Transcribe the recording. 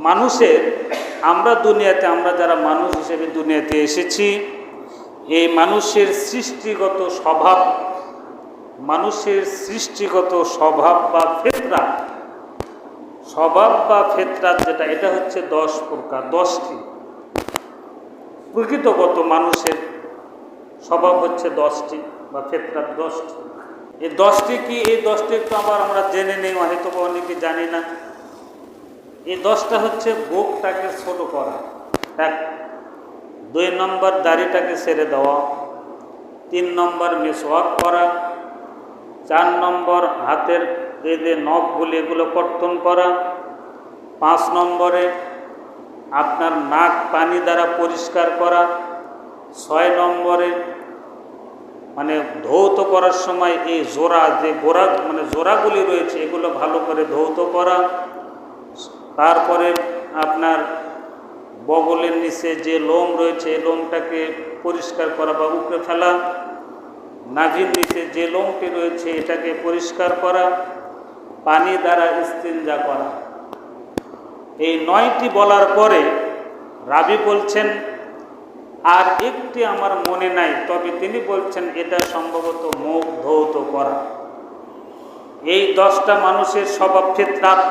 মানুষের আমরা যারা মানুষ হিসেবে দুনিয়াতে এসেছি, এই মানুষের সৃষ্টিগত স্বভাব বা ফেতরাত যেটা, এটা হচ্ছে 10 প্রকার, 10টি। প্রকৃতগত মানুষের স্বভাব হচ্ছে 10টি বা ফেতরাত 10টি। এই 10টি কি? এই 10টি একটু আমরা জেনে নেই, হয়তো অনেকে জানি না। এই 10টা হচ্ছে বুকটাকে ছোট করা, 2 নম্বর দাড়িটাকে ছেড়ে দেওয়া, 3 নম্বর মিসওয়াক করা, 4 নম্বর হাতের যে নখগুলি এগুলো কর্তন করা, 5 নম্বরে আপনার নাক পানি দ্বারা পরিষ্কার করা, 6 নম্বরে মানে ধৌত করার সময় এই জোড়াগুলি রয়েছে এগুলো ভালো করে ধৌত করা, তারপরে আপনার বগলের নিচে যে লোম রয়েছে এই লোমটাকে পরিষ্কার করা বা উপড়ে ফেলা, নাভির নিচে যে লোমটি রয়েছে এটাকে পরিষ্কার করা, পানি দ্বারা ইস্তিনজা করা। এই 9টি বলার পরে রাবি বলছেন আর একটি আমার মনে নাই, তবে তিনি বলছেন এটা সম্ভবত মুখ ধৌত করা। এই 10টা মানুষের স্বভাব ফিতরাত।